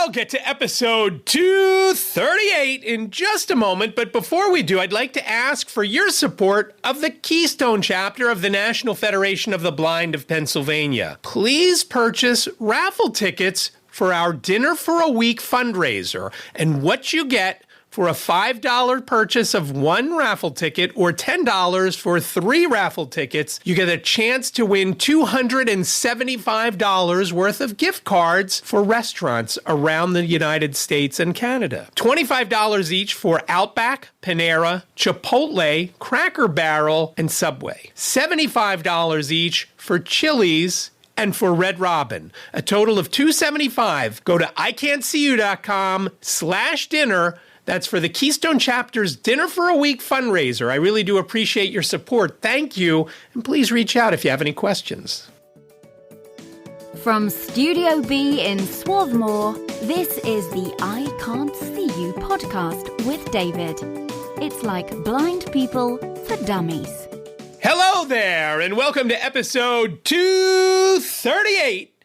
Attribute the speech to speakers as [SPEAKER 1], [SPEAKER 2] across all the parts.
[SPEAKER 1] I'll get to episode 238 in just a moment, but before we do, I'd like to ask for your support of the Keystone chapter of the National Federation of the Blind of Pennsylvania. Please purchase raffle tickets for our Dinner for a Week fundraiser, and what you get for a $5 purchase of one raffle ticket or $10 for 3 raffle tickets, you get a chance to win $275 worth of gift cards for restaurants around the United States and Canada. $25 each for Outback, Panera, Chipotle, Cracker Barrel, and Subway. $75 each for Chili's and for Red Robin. A total of $275. Go to iCantCU.com/dinner. That's for the Keystone Chapter's Dinner for a Week fundraiser. I really do appreciate your support. Thank you. And please reach out if you have any questions.
[SPEAKER 2] From Studio B in Swarthmore, this is the iCantCU podcast with David. It's like blind people for dummies.
[SPEAKER 1] Hello there, and welcome to episode 238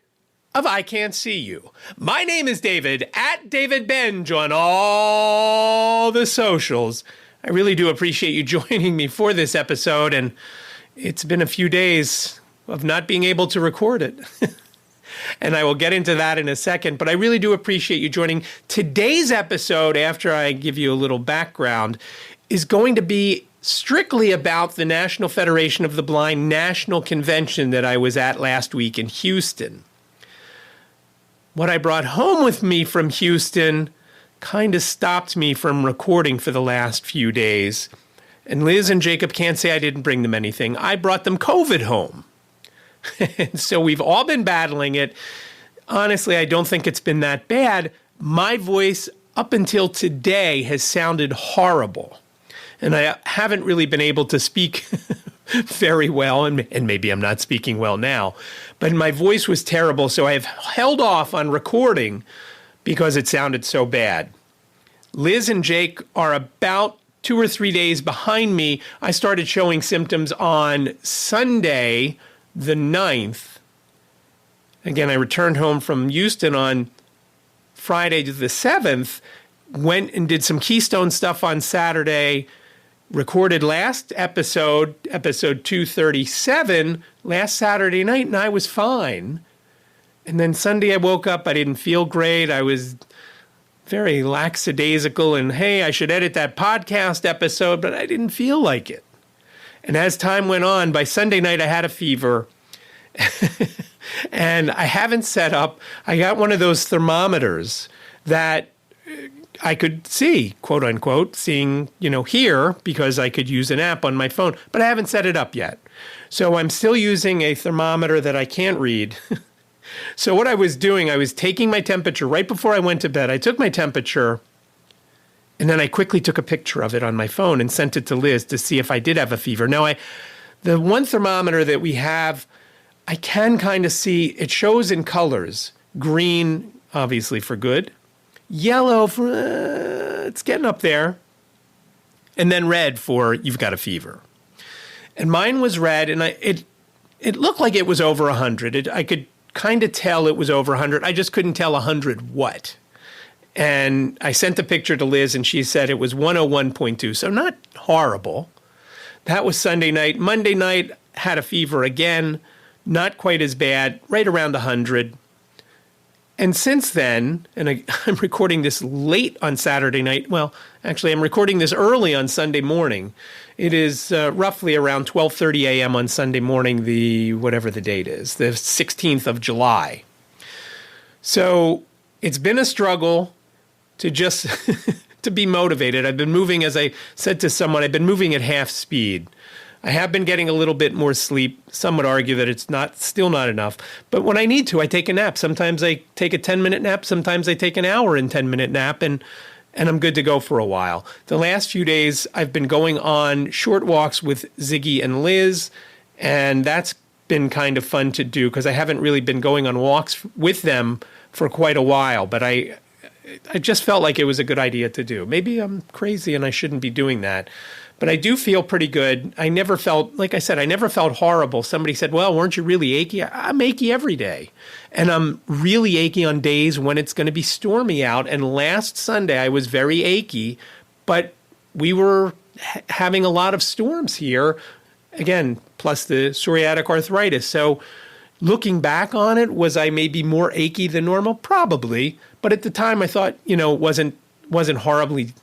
[SPEAKER 1] of iCantCU. My name is David, at David Benj on all the socials. I really do appreciate you joining me for this episode, and it's been a few days of not being able to record it. And I will get into that in a second, but I really do appreciate you joining. Today's episode, after I give you a little background, is going to be strictly about the National Federation of the Blind National Convention that I was at last week in Houston. What I brought home with me from Houston kind of stopped me from recording for the last few days. And Liz and Jacob can't say I didn't bring them anything. I brought them COVID home. And so we've all been battling it. Honestly, I don't think it's been that bad. My voice up until today has sounded horrible. And I haven't really been able to speak very well, and maybe I'm not speaking well now, but my voice was terrible, so I have held off on recording because it sounded so bad. Liz and Jake are about 2 or 3 days behind me. I started showing symptoms on Sunday, the 9th. Again, I returned home from Houston on Friday the 7th, went and did some Keystone stuff on Saturday, recorded last episode 237, last Saturday night, and I was fine. And then Sunday I woke up, I didn't feel great. I was very lackadaisical, and hey, I should edit that podcast episode, but I didn't feel like it. And as time went on, by Sunday night I had a fever. And I haven't set up, I got one of those thermometers that I could see, quote unquote, seeing, here, because I could use an app on my phone, but I haven't set it up yet. So I'm still using a thermometer that I can't read. So what I was doing, I was taking my temperature right before I went to bed. I took my temperature, and then I quickly took a picture of it on my phone and sent it to Liz to see if I did have a fever. Now, the one thermometer that we have, I can kind of see, it shows in colors. Green, obviously, for good. Yellow for, it's getting up there. And then red for, you've got a fever. And mine was red, and it looked like it was over 100. I could kind of tell it was over 100. I just couldn't tell 100 what. And I sent the picture to Liz, and she said it was 101.2, so not horrible. That was Sunday night. Monday night, had a fever again, not quite as bad, right around 100. And since then, and I'm recording this late on Saturday night. Well, actually, I'm recording this early on Sunday morning. It is roughly around 12:30 a.m. on Sunday morning, whatever the date is, the 16th of July. So it's been a struggle to just to be motivated. I've been moving, as I said to someone, I've been moving at half speed. I have been getting a little bit more sleep. Some would argue that it's still not enough. But when I need to, I take a nap. Sometimes I take a 10-minute nap. Sometimes I take an hour and 10-minute nap, and I'm good to go for a while. The last few days, I've been going on short walks with Ziggy and Liz, and that's been kind of fun to do because I haven't really been going on walks with them for quite a while. But I just felt like it was a good idea to do. Maybe I'm crazy and I shouldn't be doing that. But I do feel pretty good. I never felt, like I said, I never felt horrible. Somebody said, well, weren't you really achy? I'm achy every day. And I'm really achy on days when it's going to be stormy out. And last Sunday, I was very achy, but we were having a lot of storms here, again, plus the psoriatic arthritis. So looking back on it, was I maybe more achy than normal? Probably. But at the time, I thought, it wasn't horribly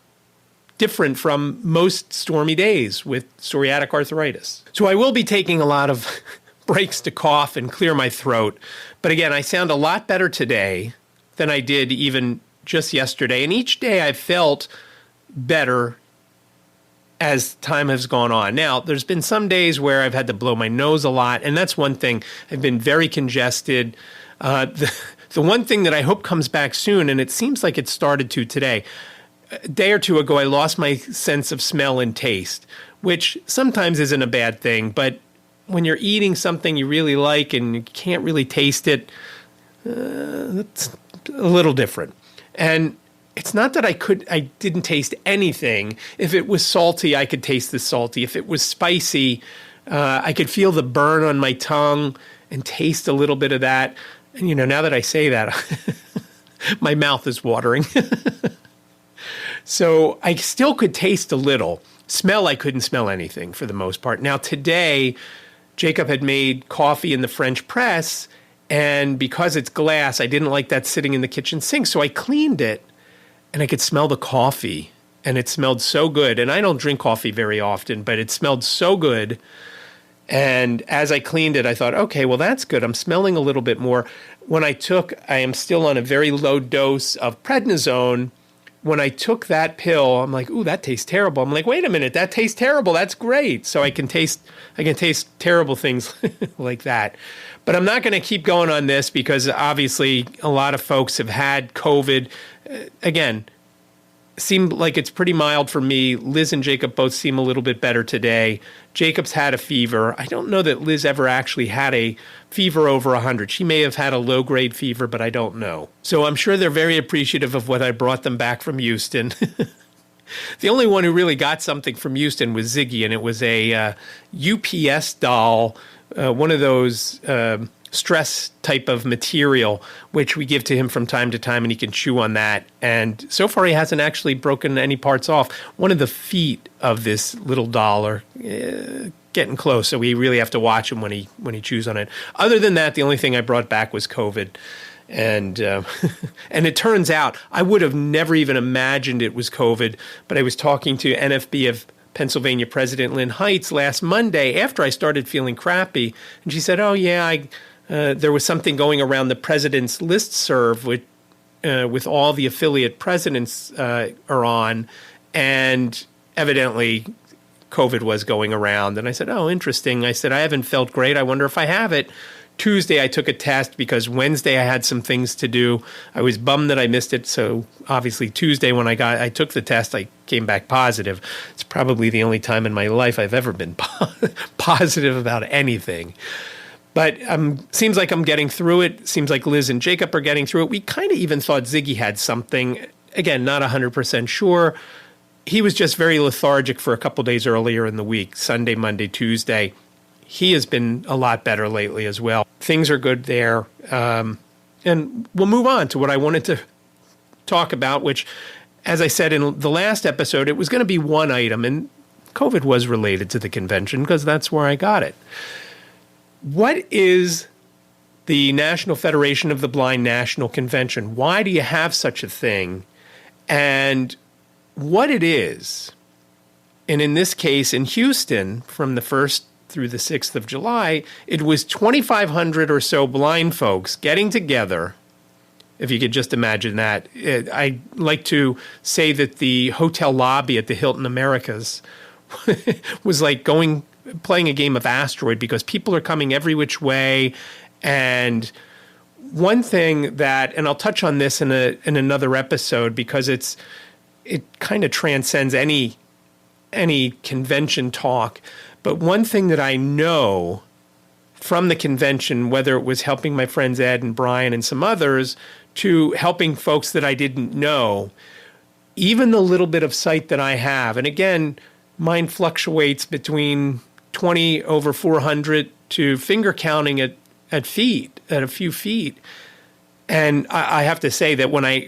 [SPEAKER 1] different from most stormy days with psoriatic arthritis. So I will be taking a lot of breaks to cough and clear my throat. But again, I sound a lot better today than I did even just yesterday. And each day I've felt better as time has gone on. Now, there's been some days where I've had to blow my nose a lot, and that's one thing. I've been very congested. The one thing that I hope comes back soon, and it seems like it started to today, a day or two ago, I lost my sense of smell and taste, which sometimes isn't a bad thing, but when you're eating something you really like and you can't really taste it, it's a little different. And it's not that I didn't taste anything. If it was salty, I could taste the salty. If it was spicy, I could feel the burn on my tongue and taste a little bit of that. And, now that I say that, my mouth is watering. So I still could taste a little. Smell, I couldn't smell anything for the most part. Now today, Jacob had made coffee in the French press, and because it's glass, I didn't like that sitting in the kitchen sink. So I cleaned it, and I could smell the coffee, and it smelled so good. And I don't drink coffee very often, but it smelled so good. And as I cleaned it, I thought, okay, well, that's good. I'm smelling a little bit more. I am still on a very low dose of prednisone. When I took that pill, I'm like, ooh, that tastes terrible. I'm like, wait a minute, that tastes terrible. That's great. So I can taste terrible things like that. But I'm not going to keep going on this because obviously a lot of folks have had COVID. Again, seemed like it's pretty mild for me. Liz and Jacob both seem a little bit better today. Jacob's had a fever. I don't know that Liz ever actually had a fever over 100. She may have had a low-grade fever, but I don't know. So I'm sure they're very appreciative of what I brought them back from Houston. The only one who really got something from Houston was Ziggy, and it was a UPS doll, one of those stress type of material, which we give to him from time to time, and he can chew on that. And so far, he hasn't actually broken any parts off. One of the feet of this little doll are getting close, so we really have to watch him when he chews on it. Other than that, the only thing I brought back was COVID. And and it turns out I would have never even imagined it was COVID, but I was talking to NFB of Pennsylvania President Lynn Heights last Monday after I started feeling crappy, and she said, oh, yeah, there was something going around the president's listserv with all the affiliate presidents are on, and evidently COVID was going around. And I said, oh, interesting. I said, I haven't felt great. I wonder if I have it. Tuesday, I took a test because Wednesday I had some things to do. I was bummed that I missed it. So obviously Tuesday when I took the test, I came back positive. It's probably the only time in my life I've ever been positive about anything. But seems like I'm getting through it. Seems like Liz and Jacob are getting through it. We kind of even thought Ziggy had something. Again, not 100% sure. He was just very lethargic for a couple days earlier in the week, Sunday, Monday, Tuesday. He has been a lot better lately as well. Things are good there. And we'll move on to what I wanted to talk about, which, as I said in the last episode, it was going to be one item, and COVID was related to the convention because that's where I got it. What is the National Federation of the Blind National Convention? Why do you have such a thing? And what it is, and in this case in Houston, from the 1st through the 6th of July, it was 2,500 or so blind folks getting together. If you could just imagine that. I like to say that the hotel lobby at the Hilton Americas was like playing a game of asteroid because people are coming every which way. And one thing that, and I'll touch on this in another episode because it kind of transcends any convention talk. But one thing that I know from the convention, whether it was helping my friends Ed and Brian and some others, to helping folks that I didn't know, even the little bit of sight that I have, and again, mine fluctuates between 20 over 400 to finger counting at a few feet. And I have to say that when I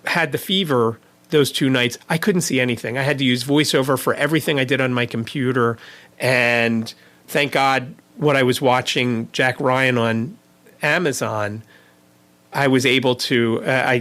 [SPEAKER 1] had the fever those 2 nights, I couldn't see anything. I had to use VoiceOver for everything I did on my computer. And thank God what I was watching Jack Ryan on Amazon, I was able to, I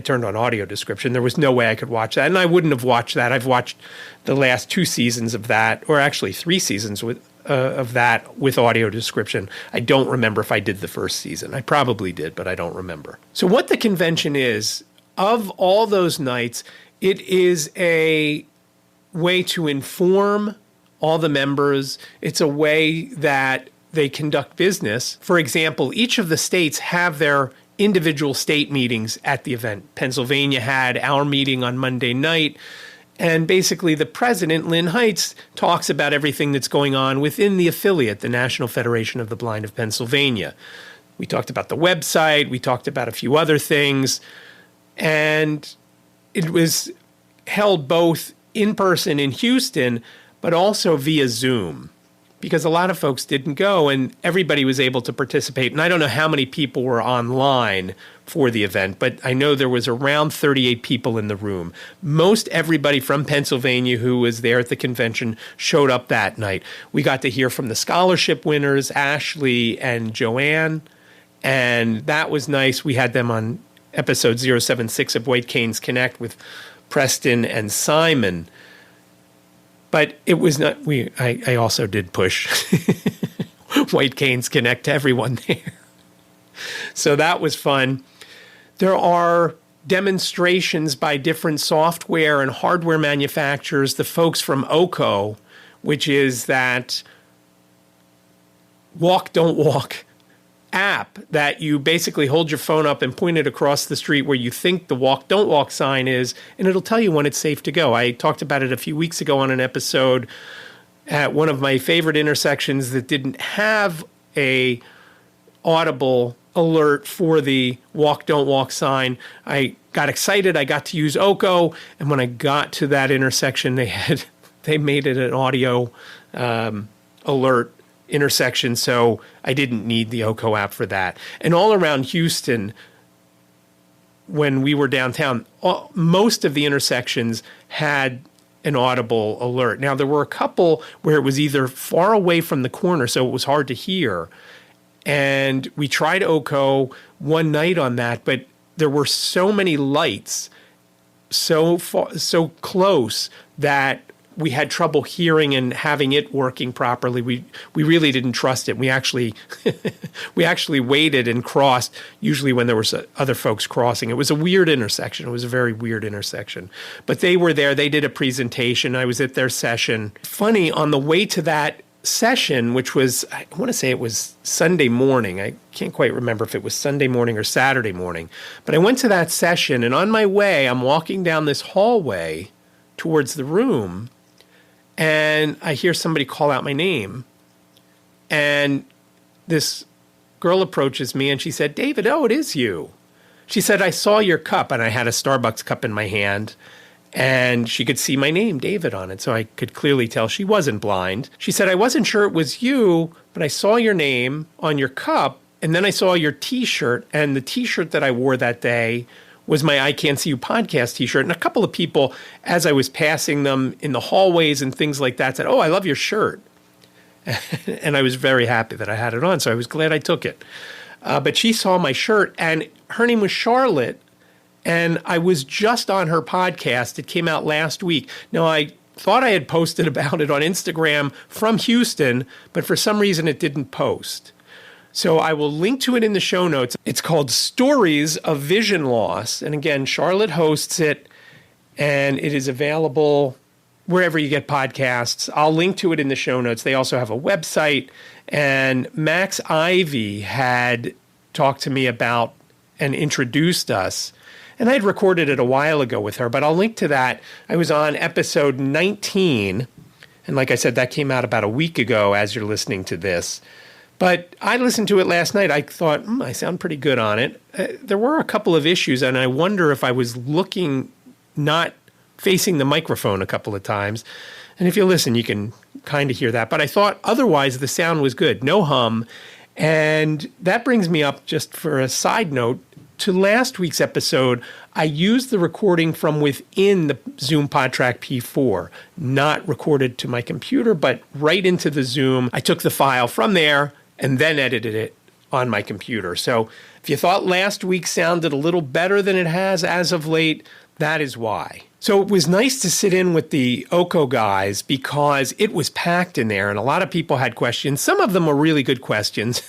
[SPEAKER 1] turned on audio description. There was no way I could watch that. And I wouldn't have watched that. I've watched the last 2 seasons of that, or actually 3 seasons of that with audio description. I don't remember if I did the first season. I probably did, but I don't remember. So what the convention is, of all those nights, it is a way to inform all the members. It's a way that they conduct business. For example, each of the states have their individual state meetings at the event. Pennsylvania had our meeting on Monday night. And basically, the president, Lynn Heights, talks about everything that's going on within the affiliate, the National Federation of the Blind of Pennsylvania. We talked about the website. We talked about a few other things. And it was held both in person in Houston, but also via Zoom, because a lot of folks didn't go and everybody was able to participate. And I don't know how many people were online for the event, but I know there was around 38 people in the room. Most everybody from Pennsylvania who was there at the convention showed up that night. We got to hear from the scholarship winners, Ashley and Joanne, and that was nice. We had them on episode 076 of White Canes Connect with Preston and Simon. But it was not, I also did push White Canes Connect to everyone there. So that was fun. There are demonstrations by different software and hardware manufacturers. The folks from OCO, which is that walk, don't walk app that you basically hold your phone up and point it across the street where you think the walk, don't walk sign is, and it'll tell you when it's safe to go. I talked about it a few weeks ago on an episode at one of my favorite intersections that didn't have a audible alert for the walk, don't walk sign. I got excited. I got to use OCO, and when I got to that intersection, they made it an audio alert intersection, so I didn't need the OCO app for that. And all around Houston, when we were downtown, most of the intersections had an audible alert. Now, there were a couple where it was either far away from the corner, so it was hard to hear. And we tried OCO one night on that, but there were so many lights so close that we had trouble hearing and having it working properly. We really didn't trust it. We actually waited and crossed, usually when there was other folks crossing. It was a weird intersection. It was a very weird intersection. But they were there. They did a presentation. I was at their session. Funny, on the way to that session, which was, I want to say it was Sunday morning. I can't quite remember if it was Sunday morning or Saturday morning. But I went to that session, and on my way, I'm walking down this hallway towards the room, and I hear somebody call out my name. And this girl approaches me and she said, "David, oh, it is you." She said, "I saw your cup," and I had a Starbucks cup in my hand. And she could see my name, David, on it. So I could clearly tell she wasn't blind. She said, "I wasn't sure it was you, but I saw your name on your cup. And then I saw your T-shirt. And the T-shirt that I wore that day was my iCantCU podcast T-shirt." And a couple of people, as I was passing them in the hallways and things like that, said, "Oh, I love your shirt." And I was very happy that I had it on, so I was glad I took it. But she saw my shirt, and her name was Charlotte, and I was just on her podcast. It came out last week. Now, I thought I had posted about it on Instagram from Houston, but for some reason it didn't post. So I will link to it in the show notes. It's called Stories of Visionloss. And again, Charlotte hosts it, and it is available wherever you get podcasts. I'll link to it in the show notes. They also have a website. And Max Ivy had talked to me about and introduced us. And I had recorded it a while ago with her, but I'll link to that. I was on episode 19. And like I said, that came out about a week ago as you're listening to this. But I listened to it last night. I thought, I sound pretty good on it. There were a couple of issues, and I wonder if I was looking not facing the microphone a couple of times. And if you listen, you can kind of hear that. But I thought otherwise the sound was good, no hum. And that brings me up, just for a side note, to last week's episode. I used the recording from within the Zoom PodTrack P4, not recorded to my computer, but right into the Zoom. I took the file from there and then edited it on my computer. So if you thought last week sounded a little better than it has as of late, that is why. So it was nice to sit in with the OCO guys because it was packed in there and a lot of people had questions. Some of them were really good questions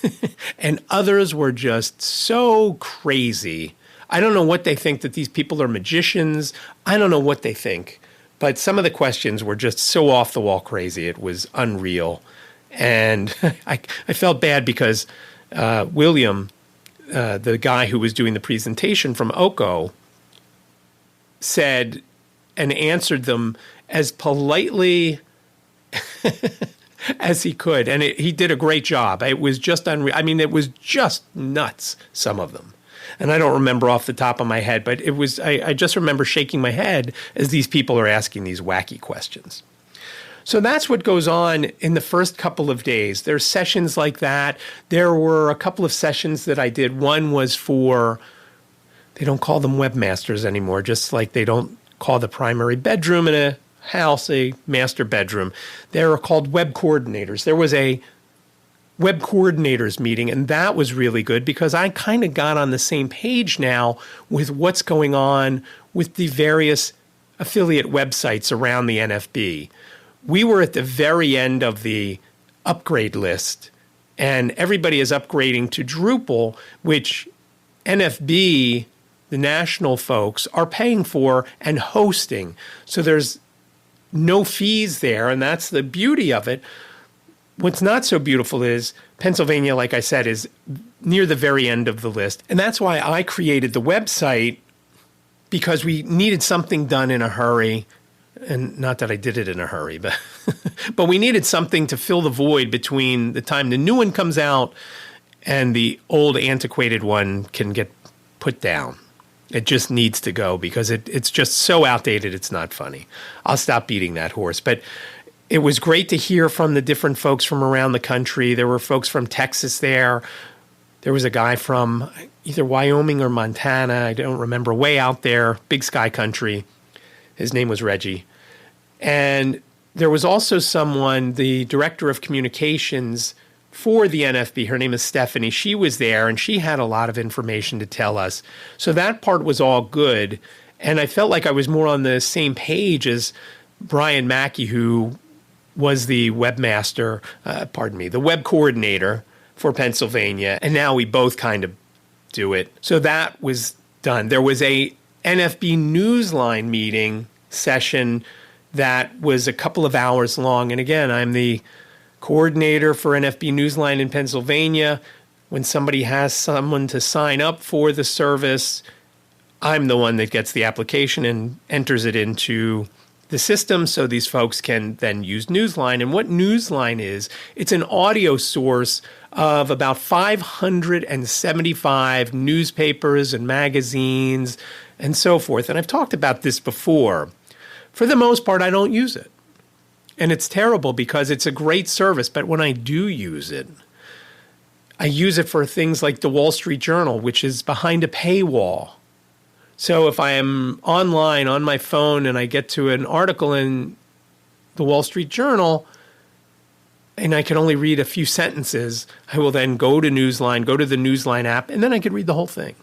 [SPEAKER 1] and others were just so crazy. I don't know what they think, that these people are magicians. I don't know what they think. But some of the questions were just so off the wall crazy. It was unreal. And I felt bad because William, the guy who was doing the presentation from OCO, said and answered them as politely as he could. And he did a great job. It was just unreal. I mean, it was just nuts, some of them. And I don't remember off the top of my head, but it was. I just remember shaking my head as these people are asking these wacky questions. So that's what goes on in the first couple of days. There's sessions like that. There were a couple of sessions that I did. One was for, they don't call them webmasters anymore, just like they don't call the primary bedroom in a house a master bedroom. They're called web coordinators. There was a web coordinators meeting, and that was really good because I kind of got on the same page now with what's going on with the various affiliate websites around the NFB. We were at the very end of the upgrade list, and everybody is upgrading to Drupal, which NFB, the national folks, are paying for and hosting. So there's no fees there, and that's the beauty of it. What's not so beautiful is Pennsylvania, like I said, is near the very end of the list. And that's why I created the website, because we needed something done in a hurry. And not that I did it in a hurry, but but we needed something to fill the void between the time the new one comes out and the old antiquated one can get put down. It just needs to go because it's just so outdated, it's not funny. I'll stop beating that horse. But it was great to hear from the different folks from around the country. There were folks from Texas there. There was a guy from either Wyoming or Montana. I don't remember, way out there, big sky country. His name was Reggie. And there was also someone, the director of communications for the NFB. Her name is Stephanie. She was there, and she had a lot of information to tell us. So that part was all good. And I felt like I was more on the same page as Brian Mackey, who was the webmaster, the web coordinator for Pennsylvania. And now we both kind of do it. So that was done. There was a NFB Newsline meeting session that was a couple of hours long. And again, I'm the coordinator for NFB Newsline in Pennsylvania. When somebody has someone to sign up for the service, I'm the one that gets the application and enters it into the system so these folks can then use Newsline. And what Newsline is, it's an audio source of about 575 newspapers and magazines and so forth. And I've talked about this before. For the most part, I don't use it. And it's terrible because it's a great service. But when I do use it, I use it for things like the Wall Street Journal, which is behind a paywall. So if I am online on my phone and I get to an article in the Wall Street Journal and I can only read a few sentences, I will then go to Newsline, go to the Newsline app, and then I can read the whole thing.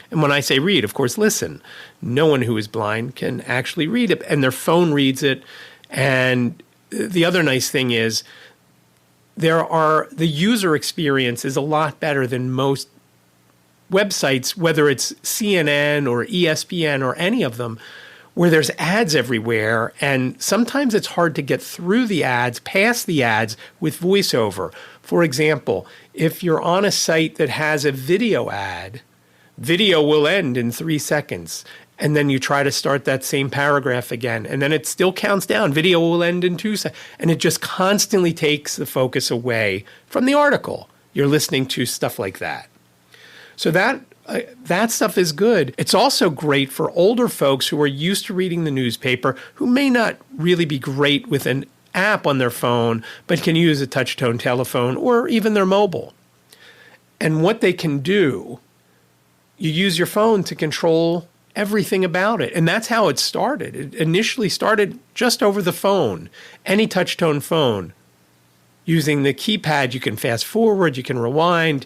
[SPEAKER 1] And when I say read, of course, listen. No one who is blind can actually read it, and their phone reads it. And the other nice thing is the user experience is a lot better than most websites, whether it's CNN or ESPN or any of them, where there's ads everywhere. And sometimes it's hard to get through the ads, past the ads with voiceover. For example, if you're on a site that has a video ad, video will end in 3 seconds. And then you try to start that same paragraph again. And then it still counts down. Video will end in 2 seconds. And it just constantly takes the focus away from the article. You're listening to stuff like that. So that that stuff is good. It's also great for older folks who are used to reading the newspaper, who may not really be great with an app on their phone, but can use a touch-tone telephone or even their mobile. And what they can do, you use your phone to control everything about it. And that's how it started. It initially started just over the phone, any touch-tone phone. Using the keypad, you can fast forward, you can rewind,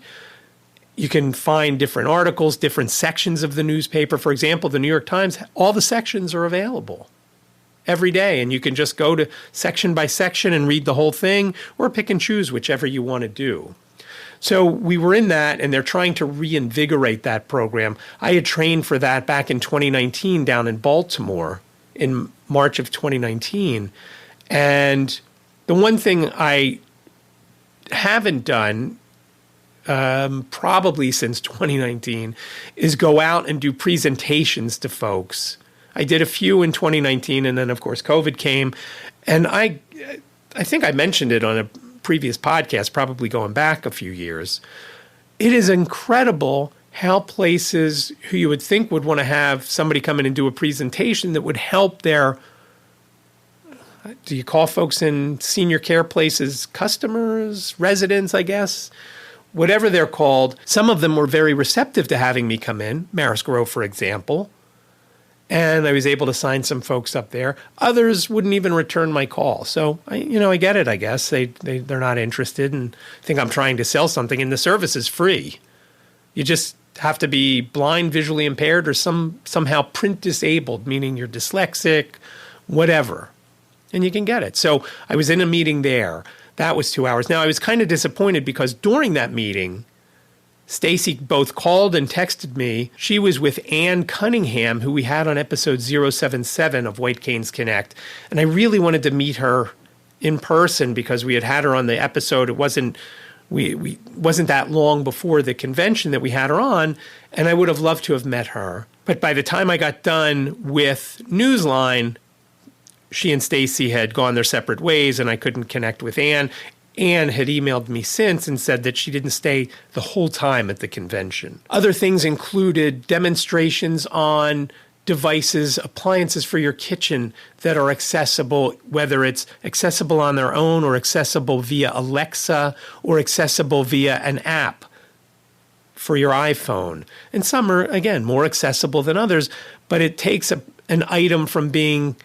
[SPEAKER 1] you can find different articles, different sections of the newspaper. For example, the New York Times, all the sections are available every day, and you can just go to section by section and read the whole thing, or pick and choose whichever you want to do. So we were in that, and they're trying to reinvigorate that program. I had trained for that back in 2019 down in Baltimore in March of 2019. And the one thing I haven't done probably since 2019 is go out and do presentations to folks. I did a few in 2019, and then, of course, COVID came. And I think I mentioned it on a previous podcast, probably going back a few years. It is incredible how places who you would think would want to have somebody come in and do a presentation that would help their, do you call folks in senior care places customers, residents, I guess? Whatever they're called. Some of them were very receptive to having me come in, Marist Grove, for example. And I was able to sign some folks up there. Others wouldn't even return my call. So, I get it, I guess. They're not interested and think I'm trying to sell something, and the service is free. You just have to be blind, visually impaired, or somehow print disabled, meaning you're dyslexic, whatever. And you can get it. So I was in a meeting there. That was 2 hours. Now, I was kind of disappointed because during that meeting, Stacy both called and texted me. She was with Ann Cunningham, who we had on episode 077 of White Canes Connect. And I really wanted to meet her in person because we had her on the episode. It wasn't that long before the convention that we had her on, and I would have loved to have met her. But by the time I got done with Newsline, she and Stacy had gone their separate ways, and I couldn't connect with Ann. Ann had emailed me since and said that she didn't stay the whole time at the convention. Other things included demonstrations on devices, appliances for your kitchen that are accessible, whether it's accessible on their own or accessible via Alexa or accessible via an app for your iPhone. And some are, again, more accessible than others, but it takes an item from being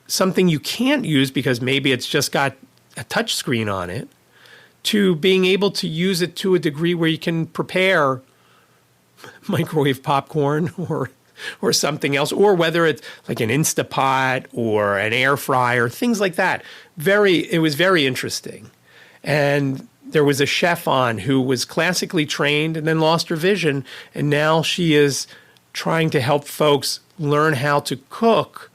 [SPEAKER 1] something you can't use because maybe it's just got a touch screen on it, to being able to use it to a degree where you can prepare microwave popcorn or something else, or whether it's like an Instapot or an air fryer, things like that. It was very interesting. And there was a chef on who was classically trained and then lost her vision, and now she is trying to help folks learn how to cook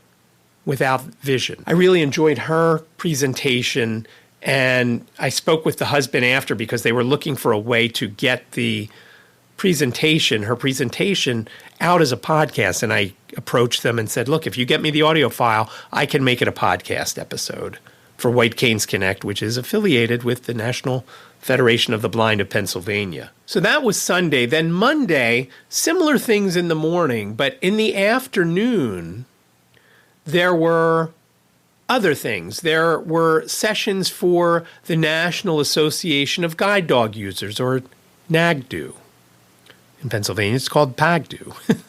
[SPEAKER 1] without vision. I really enjoyed her presentation, and I spoke with the husband after because they were looking for a way to get her presentation out as a podcast. And I approached them and said, look, if you get me the audio file, I can make it a podcast episode for White Canes Connect, which is affiliated with the National Federation of the Blind of Pennsylvania. So that was Sunday. Then Monday, similar things in the morning, but in the afternoon, there were other things. There were sessions for the National Association of Guide Dog Users, or NAGDU. In Pennsylvania, it's called PAGDU.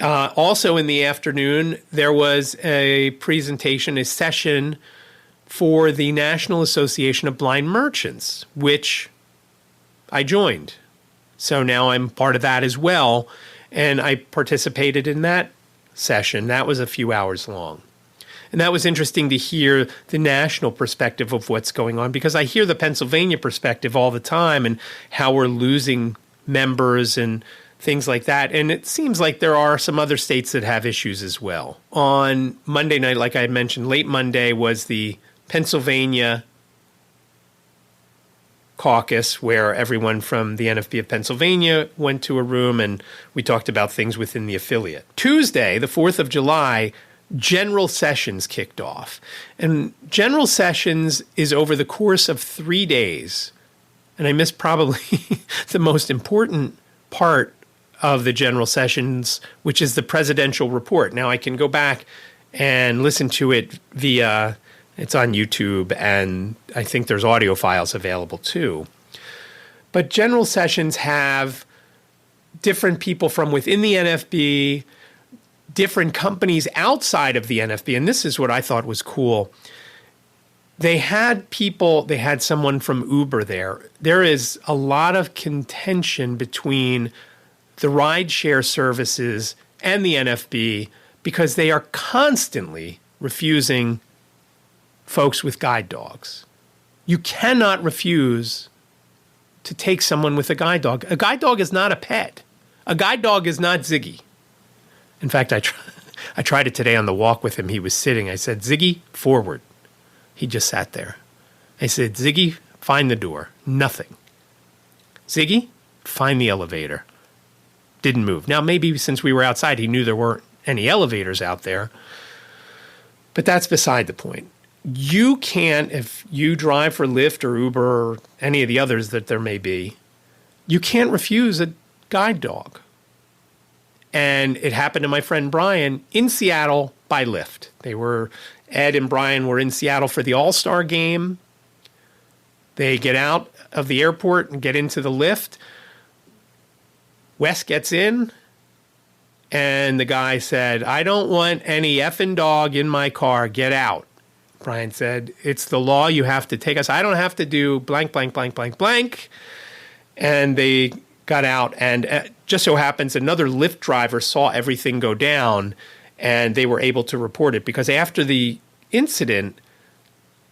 [SPEAKER 1] Also in the afternoon, there was a session for the National Association of Blind Merchants, which I joined. So now I'm part of that as well, and I participated in that session. That was a few hours long. And that was interesting to hear the national perspective of what's going on, because I hear the Pennsylvania perspective all the time and how we're losing members and things like that. And it seems like there are some other states that have issues as well. On Monday night, like I mentioned, late Monday was the Pennsylvania caucus, where everyone from the NFB of Pennsylvania went to a room and we talked about things within the affiliate. Tuesday, the 4th of July, General Sessions kicked off. And General Sessions is over the course of 3 days. And I missed probably the most important part of the general sessions, which is the presidential report. Now I can go back and listen to it via, it's on YouTube, and I think there's audio files available too. But general sessions have different people from within the NFB, different companies outside of the NFB, and this is what I thought was cool. They had someone from Uber there. There is a lot of contention between the rideshare services and the NFB because they are constantly refusing folks with guide dogs. You cannot refuse to take someone with a guide dog. A guide dog is not a pet. A guide dog is not Ziggy. In fact, I tried it today on the walk with him. He was sitting. I said, Ziggy, forward. He just sat there. I said, Ziggy, find the door. Nothing. Ziggy, find the elevator. Didn't move. Now, maybe since we were outside, he knew there weren't any elevators out there. But that's beside the point. You can't, if you drive for Lyft or Uber or any of the others that there may be, you can't refuse a guide dog. And it happened to my friend Brian in Seattle by Lyft. Ed and Brian were in Seattle for the All-Star game. They get out of the airport and get into the Lyft. Wes gets in, and the guy said, I don't want any effing dog in my car. Get out. Brian said, it's the law. You have to take us. I don't have to do blank, blank, blank, blank, blank. And they got out, and just so happens another Lyft driver saw everything go down, and they were able to report it because after the incident,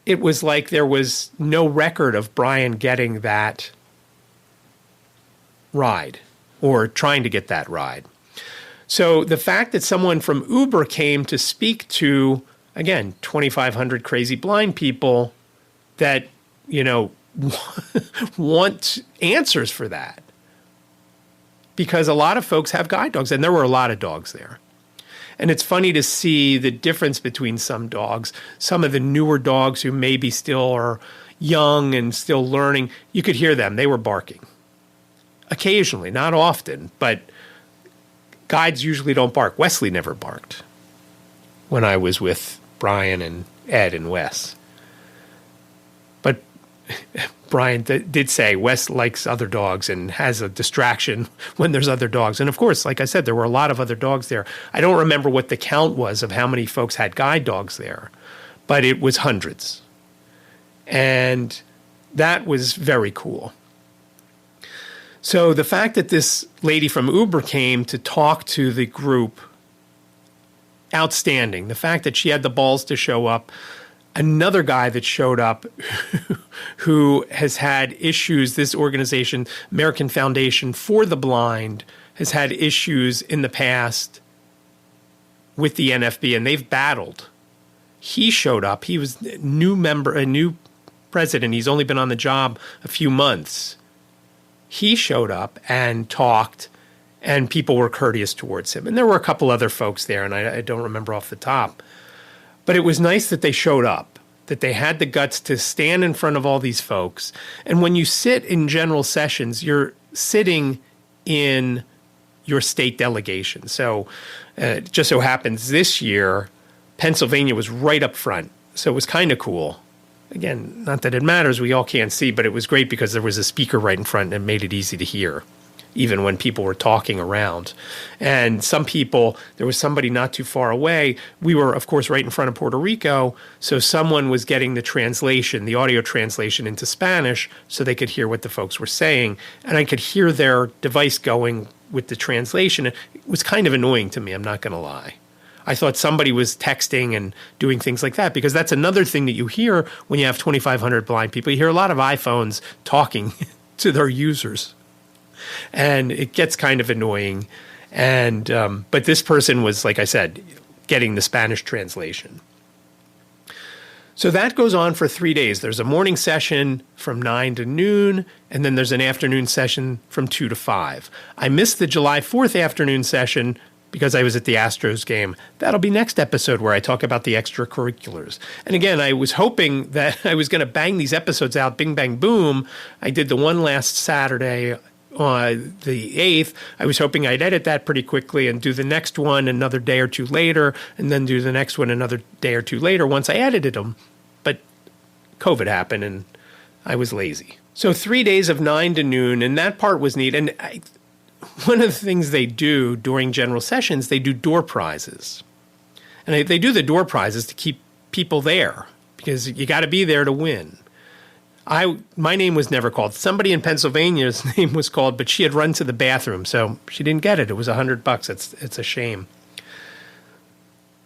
[SPEAKER 1] it was like there was no record of Brian getting that ride or trying to get that ride. So the fact that someone from Uber came to speak to, again, 2,500 crazy blind people that, want answers for that. Because a lot of folks have guide dogs, and there were a lot of dogs there. And it's funny to see the difference between some dogs. Some of the newer dogs who maybe still are young and still learning, you could hear them. They were barking. Occasionally, not often, but guides usually don't bark. Wesley never barked when I was with Brian and Ed and Wes. But Brian did say Wes likes other dogs and has a distraction when there's other dogs. And of course, like I said, there were a lot of other dogs there. I don't remember what the count was of how many folks had guide dogs there, but it was hundreds. And that was very cool. So the fact that this lady from Uber came to talk to the group, outstanding. The fact that she had the balls to show up. Another guy that showed up who has had issues, this organization, American Foundation for the Blind, has had issues in the past with the NFB, and they've battled. He showed up. He was a new president. He's only been on the job a few months. He showed up and talked, and people were courteous towards him. And there were a couple other folks there, and I don't remember off the top. But it was nice that they showed up, that they had the guts to stand in front of all these folks. And when you sit in general sessions, you're sitting in your state delegation. So it just so happens this year, Pennsylvania was right up front. So it was kind of cool. Again, not that it matters, we all can't see, but it was great because there was a speaker right in front and it made it easy to hear, even when people were talking around. And some people, there was somebody not too far away. We were, of course, right in front of Puerto Rico, so someone was getting the translation, the audio translation into Spanish so they could hear what the folks were saying. And I could hear their device going with the translation. It was kind of annoying to me, I'm not going to lie. I thought somebody was texting and doing things like that because that's another thing that you hear when you have 2,500 blind people. You hear a lot of iPhones talking to their users. And it gets kind of annoying. And but this person was, like I said, getting the Spanish translation. So that goes on for 3 days. There's a morning session from 9 to noon, and then there's an afternoon session from 2 to 5. I missed the July 4th afternoon session because I was at the Astros game. That'll be next episode where I talk about the extracurriculars. And again, I was hoping that I was going to bang these episodes out, bing, bang, boom. I did the one last Saturday the 8th. I was hoping I'd edit that pretty quickly and do the next one another day or two later, and then do the next one another day or two later once I edited them. But COVID happened, and I was lazy. So 3 days of 9 to noon, and that part was neat. And one of the things they do during general sessions, they do door prizes. And they do the door prizes to keep people there, because you got to be there to win. My name was never called. Somebody in Pennsylvania's name was called, but she had run to the bathroom, so she didn't get it. It was $100. It's a shame.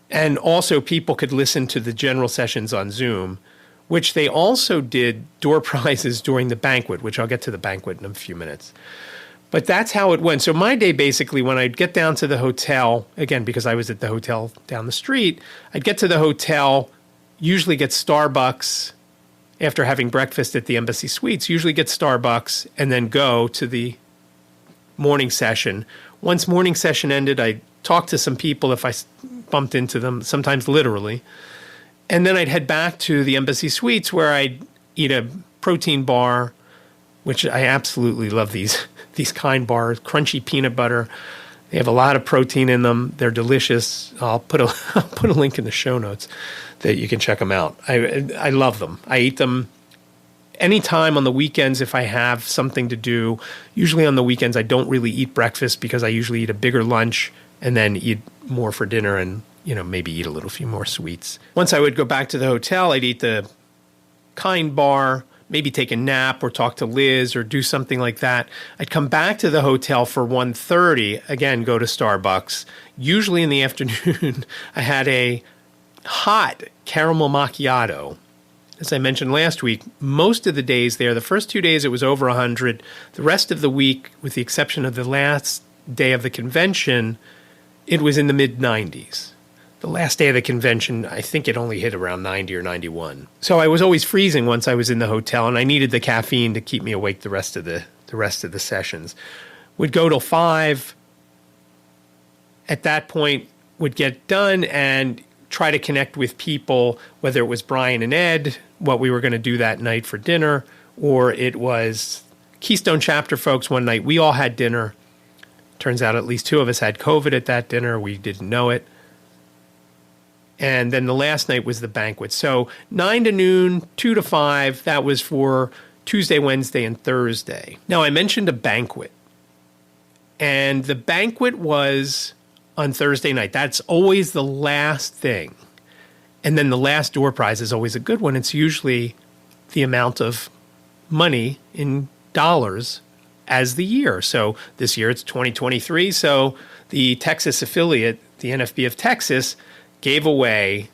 [SPEAKER 1] And also, people could listen to the general sessions on Zoom, which they also did door prizes during the banquet, which I'll get to the banquet in a few minutes. But that's how it went. So my day, basically, when I'd get down to the hotel, again, because I was at the hotel down the street, I'd get to the hotel, usually get Starbucks after having breakfast at the Embassy Suites, usually get Starbucks, and then go to the morning session. Once morning session ended, I'd talk to some people if I bumped into them, sometimes literally. And then I'd head back to the Embassy Suites where I'd eat a protein bar, which I absolutely love these kind bars, crunchy peanut butter. They have a lot of protein in them. They're delicious. I'll put a link in the show notes that you can check them out. I love them. I eat them anytime on the weekends if I have something to do. Usually on the weekends I don't really eat breakfast because I usually eat a bigger lunch and then eat more for dinner and maybe eat a few more sweets. Once I would go back to the hotel, I'd eat the kind bar, maybe take a nap or talk to Liz or do something like that. I'd come back to the hotel for 1:30, again, go to Starbucks. Usually in the afternoon, I had a hot caramel macchiato. As I mentioned last week, most of the days there, the first 2 days it was over 100. The rest of the week, with the exception of the last day of the convention, it was in the mid-90s. The last day of the convention, I think it only hit around 90 or 91. So I was always freezing once I was in the hotel, and I needed the caffeine to keep me awake the rest of the sessions. Would go till 5. At that point, would get done and try to connect with people, whether it was Brian and Ed, what we were going to do that night for dinner, or it was Keystone Chapter folks one night. We all had dinner. Turns out at least 2 of us had COVID at that dinner. We didn't know it. And then the last night was the banquet. So 9 to noon, 2 to 5, that was for Tuesday, Wednesday, and Thursday. Now, I mentioned a banquet. And the banquet was on Thursday night. That's always the last thing. And then the last door prize is always a good one. It's usually the amount of money in dollars as the year. So this year it's 2023. So the Texas affiliate, the NFB of Texas, gave away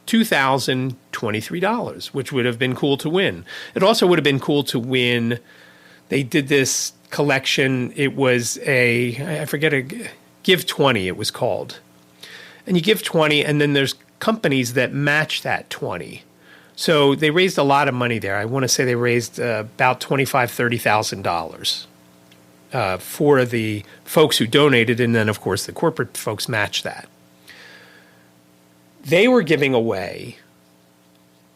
[SPEAKER 1] $2,023, which would have been cool to win. It also would have been cool to win. They did this collection. It was I forget, Give 20 it was called. And you give 20, and then there's companies that match that 20. So they raised a lot of money there. I want to say they raised about $25,000, $30,000 for the folks who donated, and then, of course, the corporate folks matched that. They were giving away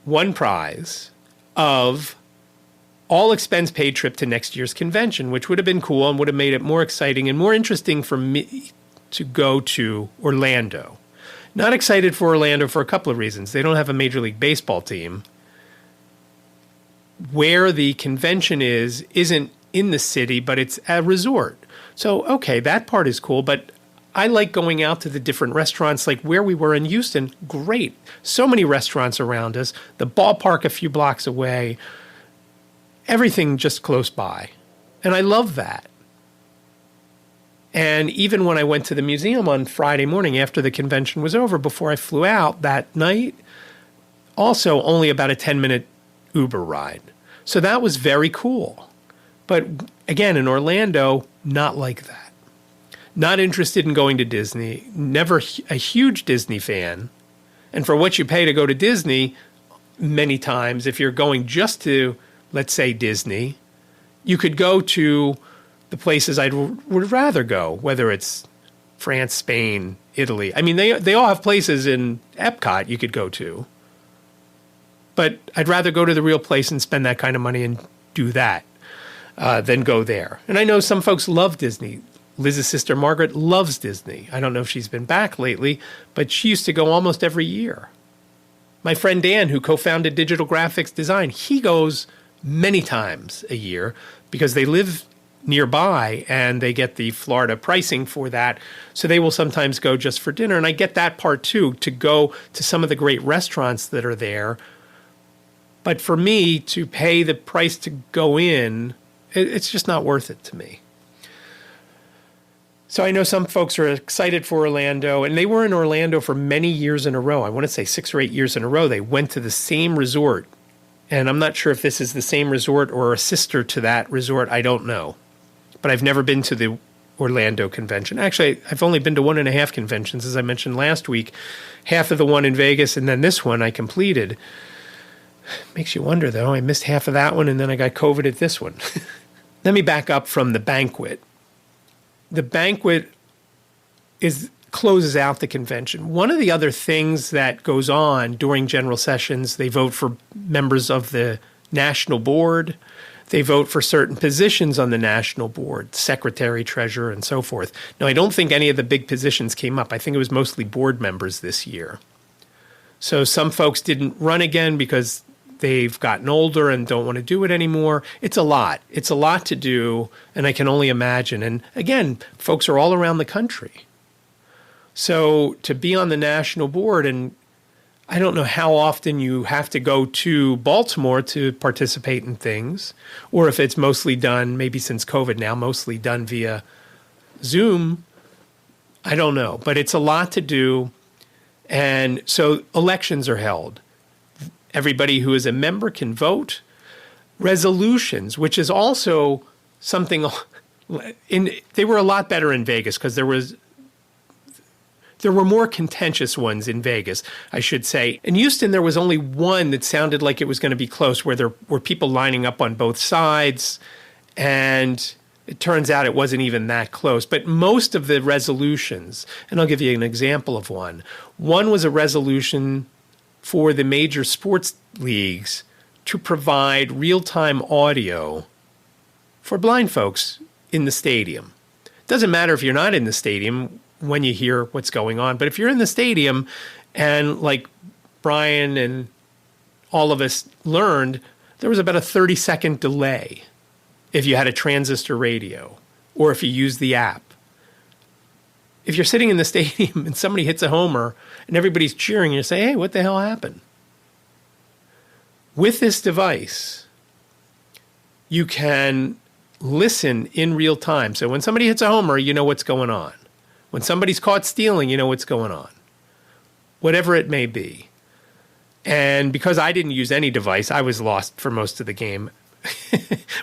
[SPEAKER 1] one prize of all expense paid trip to next year's convention, which would have been cool and would have made it more exciting and more interesting for me to go to Orlando. Not excited for Orlando for a couple of reasons. They don't have a Major League Baseball team. Where the convention isn't in the city, but it's a resort. So, okay, that part is cool, but I like going out to the different restaurants, like where we were in Houston. Great. So many restaurants around us. The ballpark a few blocks away. Everything just close by. And I love that. And even when I went to the museum on Friday morning after the convention was over, before I flew out that night, also only about a 10-minute Uber ride. So that was very cool. But again, in Orlando, not like that. Not interested in going to Disney, never a huge Disney fan. And for what you pay to go to Disney, many times, if you're going just to, let's say, Disney, you could go to the places I would rather go, whether it's France, Spain, Italy. I mean, they all have places in Epcot you could go to. But I'd rather go to the real place and spend that kind of money and do that. then go there. And I know some folks love Disney. Liz's sister Margaret loves Disney. I don't know if she's been back lately, but she used to go almost every year. My friend Dan, who co-founded Digital Graphics Design, he goes many times a year because they live nearby and they get the Florida pricing for that. So they will sometimes go just for dinner. And I get that part too, to go to some of the great restaurants that are there. But for me to pay the price to go in, it's just not worth it to me. So I know some folks are excited for Orlando, and they were in Orlando for many years in a row. I want to say 6 or 8 years in a row. They went to the same resort. And I'm not sure if this is the same resort or a sister to that resort. I don't know. But I've never been to the Orlando convention. Actually, I've only been to 1.5 conventions, as I mentioned last week. Half of the one in Vegas, and then this one I completed. Makes you wonder, though. I missed half of that one, and then I got COVID at this one. Let me back up from the banquet. The banquet closes out the convention. One of the other things that goes on during general sessions, they vote for members of the national board. They vote for certain positions on the national board, secretary, treasurer, and so forth. Now, I don't think any of the big positions came up. I think it was mostly board members this year. So some folks didn't run again because they've gotten older and don't want to do it anymore. It's a lot. It's a lot to do, and I can only imagine. And again, folks are all around the country. So to be on the national board, and I don't know how often you have to go to Baltimore to participate in things, or if it's mostly done, maybe since COVID now, mostly done via Zoom. I don't know, but it's a lot to do. And so elections are held. Everybody who is a member can vote. Resolutions, which is also something, they were a lot better in Vegas because there were more contentious ones in Vegas, I should say. In Houston, there was only one that sounded like it was going to be close, where there were people lining up on both sides, and it turns out it wasn't even that close. But most of the resolutions, and I'll give you an example of one. One was a resolution for the major sports leagues to provide real-time audio for blind folks in the stadium. It doesn't matter if you're not in the stadium when you hear what's going on, but if you're in the stadium, and like Brian and all of us learned, there was about a 30-second delay if you had a transistor radio or if you used the app. If you're sitting in the stadium and somebody hits a homer and everybody's cheering, you say, hey, what the hell happened? With this device, you can listen in real time. So when somebody hits a homer, you know what's going on. When somebody's caught stealing, you know what's going on. Whatever it may be. And because I didn't use any device, I was lost for most of the game,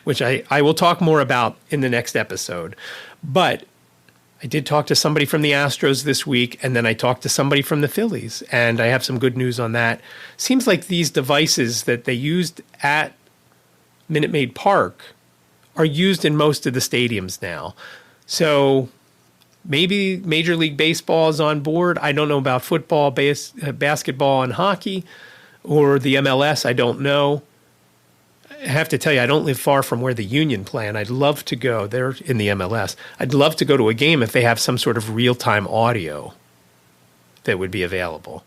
[SPEAKER 1] which I will talk more about in the next episode. But I did talk to somebody from the Astros this week, and then I talked to somebody from the Phillies, and I have some good news on that. Seems like these devices that they used at Minute Maid Park are used in most of the stadiums now. So maybe Major League Baseball is on board. I don't know about football, basketball, and hockey, or the MLS. I don't know. I have to tell you, I don't live far from where the Union play, and I'd love to go. They're in the MLS. I'd love to go to a game if they have some sort of real-time audio that would be available.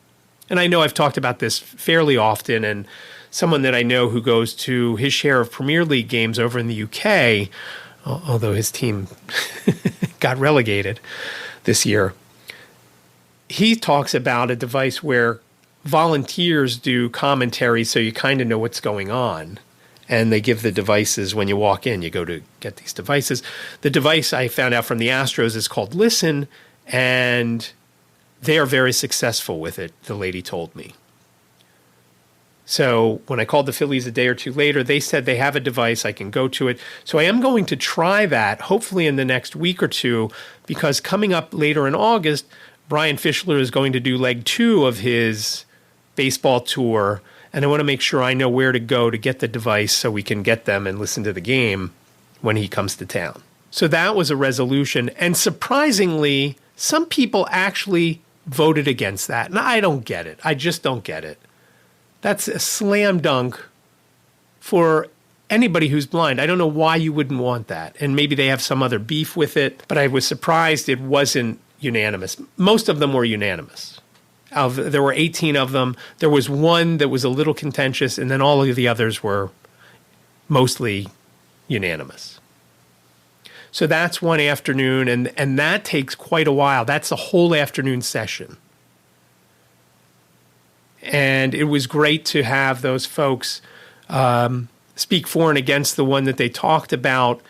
[SPEAKER 1] And I know I've talked about this fairly often, and someone that I know who goes to his share of Premier League games over in the UK, although his team got relegated this year, he talks about a device where volunteers do commentary so you kind of know what's going on. And they give the devices when you walk in. You go to get these devices. The device I found out from the Astros is called Listen, and they are very successful with it, the lady told me. So when I called the Phillies a day or two later, they said they have a device. I can go to it. So I am going to try that, hopefully in the next week or two, because coming up later in August, Brian Fischler is going to do leg 2 of his baseball tour, and I want to make sure I know where to go to get the device so we can get them and listen to the game when he comes to town. So that was a resolution. And surprisingly, some people actually voted against that. And I don't get it. I just don't get it. That's a slam dunk for anybody who's blind. I don't know why you wouldn't want that. And maybe they have some other beef with it, but I was surprised it wasn't unanimous. Most of them were unanimous. There were 18 of them. There was one that was a little contentious, and then all of the others were mostly unanimous. So that's one afternoon, and that takes quite a while. That's a whole afternoon session. And it was great to have those folks speak for and against the one that they talked about,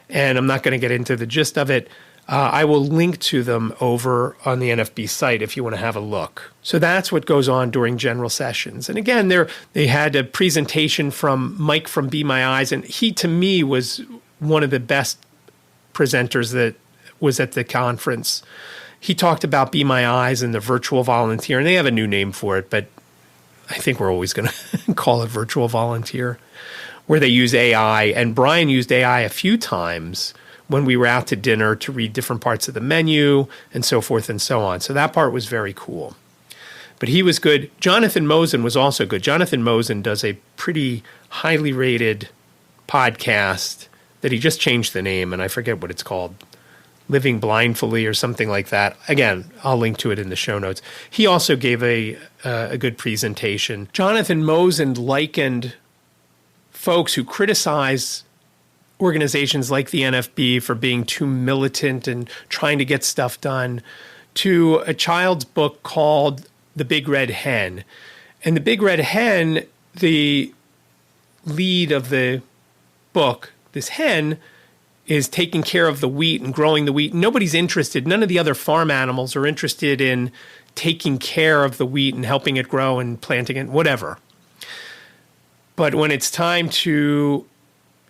[SPEAKER 1] and I'm not going to get into the gist of it. I will link to them over on the NFB site if you want to have a look. So that's what goes on during general sessions. And again, they had a presentation from Mike from Be My Eyes, and he, to me, was one of the best presenters that was at the conference. He talked about Be My Eyes and the virtual volunteer, and they have a new name for it, but I think we're always going to call it virtual volunteer, where they use AI. And Brian used AI a few times when we were out to dinner to read different parts of the menu and so forth and so on. So that part was very cool. But he was good. Jonathan Mosen was also good. Jonathan Mosen does a pretty highly rated podcast that he just changed the name, and I forget what it's called, Living Blindfully or something like that. Again, I'll link to it in the show notes. He also gave a good presentation. Jonathan Mosen likened folks who criticize organizations like the NFB for being too militant and trying to get stuff done to a child's book called The Big Red Hen. And The Big Red Hen, the lead of the book, this hen, is taking care of the wheat and growing the wheat. Nobody's interested. None of the other farm animals are interested in taking care of the wheat and helping it grow and planting it, whatever. But when it's time to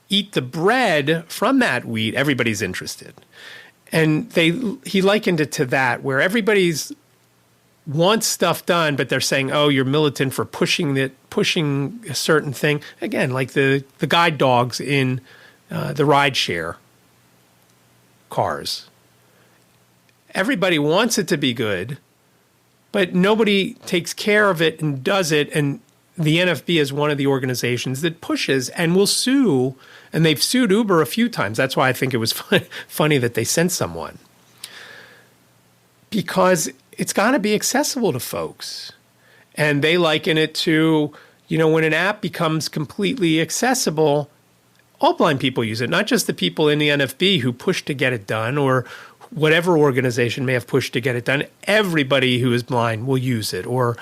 [SPEAKER 1] eat the bread from that wheat, everybody's interested. And he likened it to that, where everybody's wants stuff done, but they're saying, oh, you're militant for pushing a certain thing. Again, like the guide dogs in the rideshare cars. Everybody wants it to be good, but nobody takes care of it and does it. And the NFB is one of the organizations that pushes and will sue. And they've sued Uber a few times. That's why I think it was funny that they sent someone. Because it's got to be accessible to folks. And they liken it to, when an app becomes completely accessible, all blind people use it, not just the people in the NFB who push to get it done or whatever organization may have pushed to get it done. Everybody who is blind will use it or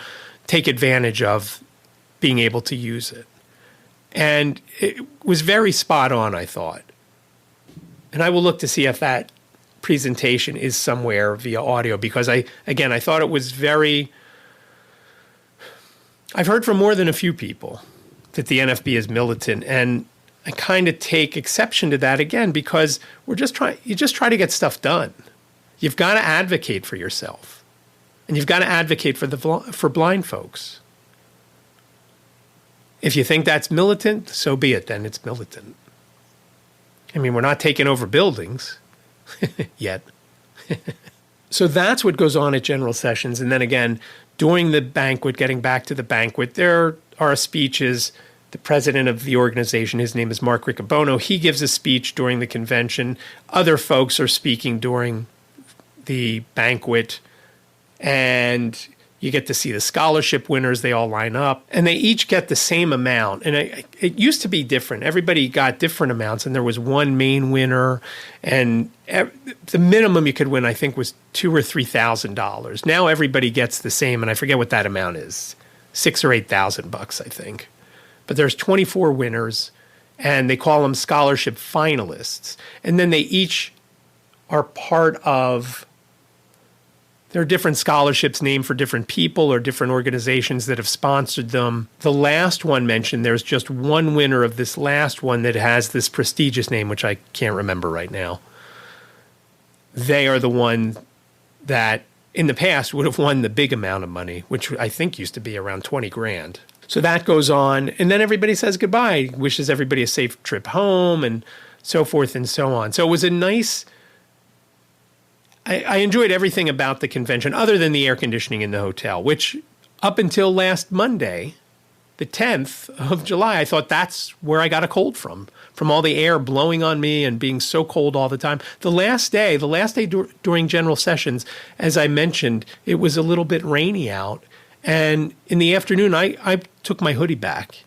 [SPEAKER 1] take advantage of being able to use it. And it was very spot on, I thought. And I will look to see if that presentation is somewhere via audio, because I thought it was I've heard from more than a few people that the NFB is militant, and I kind of take exception to that again, because you just try to get stuff done. You've got to advocate for yourself, and you've got to advocate for blind folks. If you think that's militant, so be it, then it's militant. I mean, we're not taking over buildings yet. So that's what goes on at general sessions. And then again, during the banquet, getting back to the banquet, there are speeches. The president of the organization, his name is Mark Riccobono, he gives a speech during the convention. Other folks are speaking during the banquet. And you get to see the scholarship winners. They all line up, and they each get the same amount. And it used to be different. Everybody got different amounts, and there was one main winner. And the minimum you could win, I think, was $2,000 or $3,000. Now everybody gets the same, and I forget what that amount is, $6,000 or $8,000, I think. But there's 24 winners, and they call them scholarship finalists. And then they each are part of. There are different scholarships named for different people or different organizations that have sponsored them. The last one mentioned, there's just one winner of this last one that has this prestigious name, which I can't remember right now. They are the one that in the past would have won the big amount of money, which I think used to be around 20 grand. So that goes on. And then everybody says goodbye, wishes everybody a safe trip home and so forth and so on. So it was a nice... I enjoyed everything about the convention other than the air conditioning in the hotel, which up until last Monday, the 10th of July, I thought that's where I got a cold from all the air blowing on me and being so cold all the time. The last day during general sessions, as I mentioned, it was a little bit rainy out. And in the afternoon, I took my hoodie back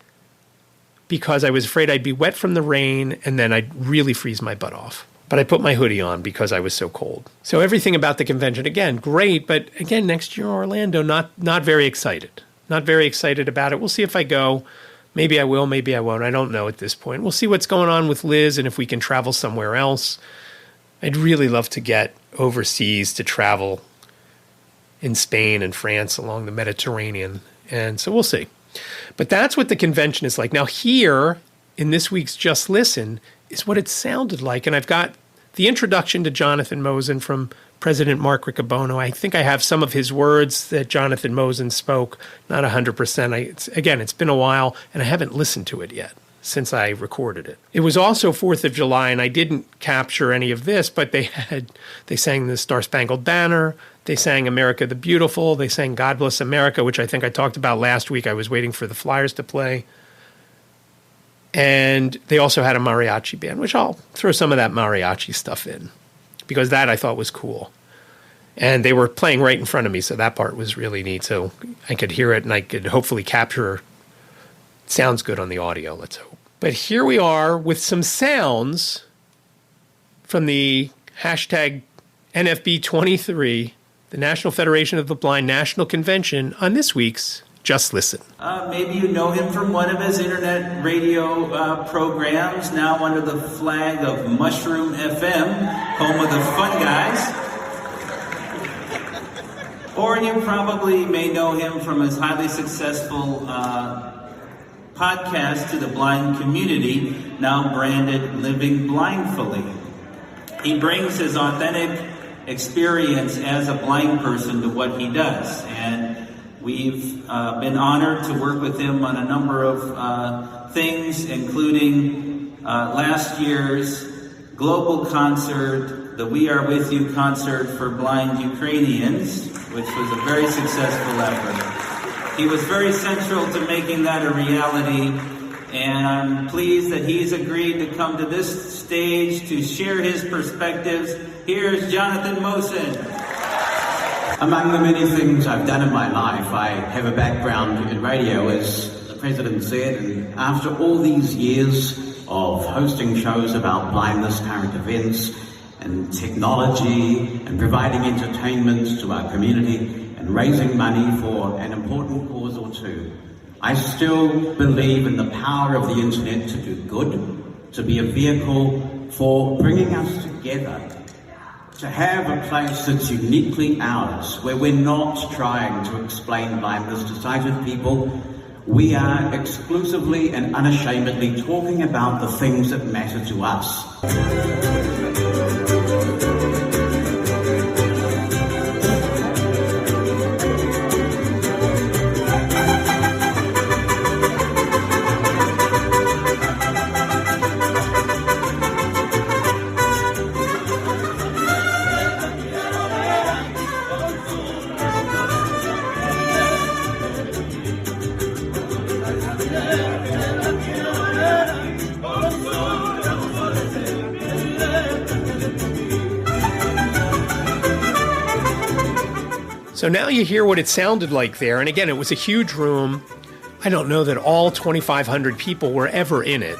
[SPEAKER 1] because I was afraid I'd be wet from the rain and then I'd really freeze my butt off. But I put my hoodie on because I was so cold. So everything about the convention, again, great. But again, next year, Orlando, not very excited. Not very excited about it. We'll see if I go. Maybe I will, maybe I won't. I don't know at this point. We'll see what's going on with Liz and if we can travel somewhere else. I'd really love to get overseas to travel in Spain and France along the Mediterranean. And so we'll see. But that's what the convention is like. Now here, in this week's Just Listen, is what it sounded like. And I've got the introduction to Jonathan Mosen from President Mark Riccobono. I think I have some of his words that Jonathan Mosen spoke, not 100%. Again, it's been a while, and I haven't listened to it yet since I recorded it. It was also 4th of July, and I didn't capture any of this, but they sang the Star-Spangled Banner, they sang America the Beautiful, they sang God Bless America, which I think I talked about last week. I was waiting for the Flyers to play. And they also had a mariachi band, which I'll throw some of that mariachi stuff in, because that I thought was cool. And they were playing right in front of me, so that part was really neat. So I could hear it, and I could hopefully capture. It sounds good on the audio, let's hope. But here we are with some sounds from the hashtag NFB23, the National Federation of the Blind National Convention, on this week's Just Listen.
[SPEAKER 3] Maybe you know him from one of his internet radio programs, now under the flag of Mushroom FM, home of the Fun Guys. Or you probably may know him from his highly successful podcast to the blind community, now branded Living Blindfully. He brings his authentic experience as a blind person to what he does, and we've been honored to work with him on a number of things, including last year's global concert, the We Are With You concert for blind Ukrainians, which was a very successful effort. He was very central to making that a reality, and I'm pleased that he's agreed to come to this stage to share his perspectives. Here's Jonathan Mosen.
[SPEAKER 4] Among the many things I've done in my life, I have a background in radio, as the President said, and after all these years of hosting shows about blindness, current events, and technology, and providing entertainment to our community, and raising money for an important cause or two, I still believe in the power of the internet to do good, to be a vehicle for bringing us together, to have a place that's uniquely ours, where we're not trying to explain blindness to sighted people. We are exclusively and unashamedly talking about the things that matter to us.
[SPEAKER 1] So now you hear what it sounded like there. And again, it was a huge room. I don't know that all 2,500 people were ever in it.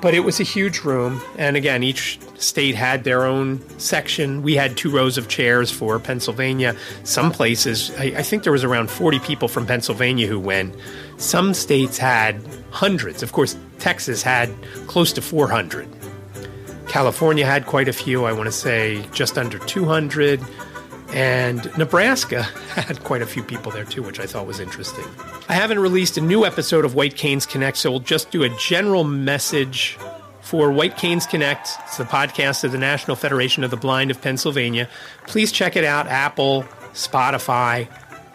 [SPEAKER 1] But it was a huge room. And again, each state had their own section. We had 2 rows of chairs for Pennsylvania. Some places, I think there was around 40 people from Pennsylvania who went. Some states had hundreds. Of course, Texas had close to 400. California had quite a few. I want to say just under 200. And Nebraska had quite a few people there too, which I thought was interesting. I haven't released a new episode of White Canes Connect, so we'll just do a general message for White Canes Connect. It's the podcast of the National Federation of the Blind of Pennsylvania. Please check it out, Apple, Spotify.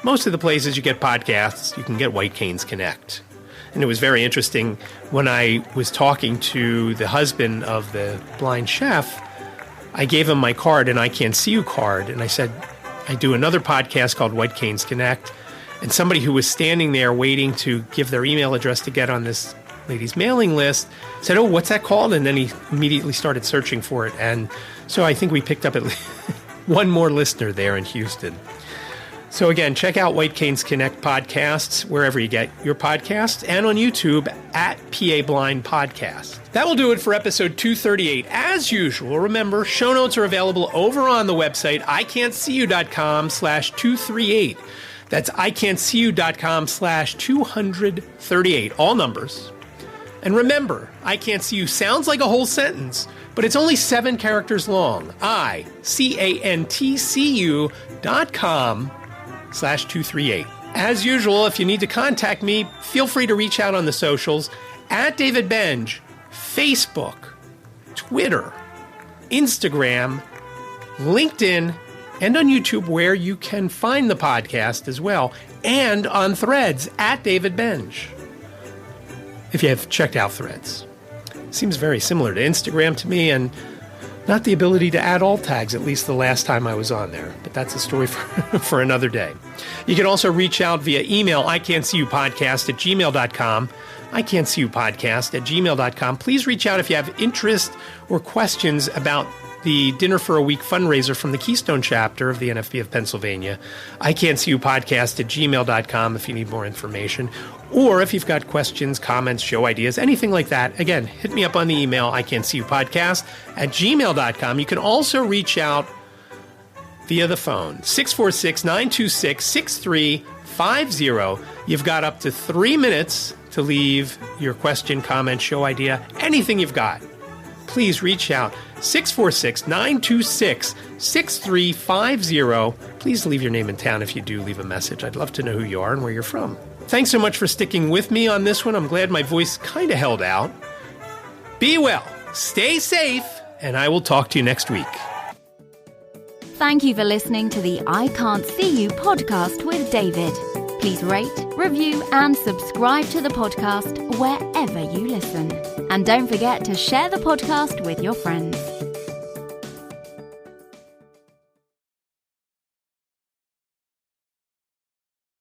[SPEAKER 1] Most of the places you get podcasts, you can get White Canes Connect. And it was very interesting when I was talking to the husband of the blind chef. I gave him my card, an iCantCU card, and I said, I do another podcast called White Canes Connect, And somebody who was standing there waiting to give their email address to get on this lady's mailing list said, "Oh, what's that called?" And then he immediately started searching for it. And so I think we picked up at least one more listener there in Houston. So again, check out White Canes Connect podcasts wherever you get your podcasts and on YouTube at PA Blind Podcast. That will do it for episode 238. As usual, remember, show notes are available over on the website, iCantCU.com/238. That's iCantCU.com/238. All numbers. And remember, iCantCU sounds like a whole sentence, but it's only 7 characters long. iCantCU.com/238. As usual, if you need to contact me, feel free to reach out on the socials at David Benj, Facebook, Twitter, Instagram, LinkedIn, and on YouTube, where you can find the podcast as well, and on Threads at David Benj. If you have checked out Threads. Seems very similar to Instagram to me, and not the ability to add alt tags, at least the last time I was on there. But that's a story for another day. You can also reach out via email, iCantCUpodcast@gmail.com, iCantCUpodcast@gmail.com. Please reach out if you have interest or questions about the Dinner for a Week fundraiser from the Keystone chapter of the NFB of Pennsylvania. iCantCUpodcast@gmail.com if you need more information. Or if you've got questions, comments, show ideas, anything like that, again, hit me up on the email, iCantCUpodcast@gmail.com. You can also reach out via the phone, 646-926-6350. You've got up to 3 minutes to leave your question, comment, show idea, anything you've got. Please reach out, 646-926-6350. Please leave your name and town if you do leave a message. I'd love to know who you are and where you're from. Thanks so much for sticking with me on this one. I'm glad my voice kind of held out. Be well, stay safe, and I will talk to you next week.
[SPEAKER 2] Thank you for listening to the I Can't See You podcast with David. Please rate, review, and subscribe to the podcast wherever you listen. And don't forget to share the podcast with your friends.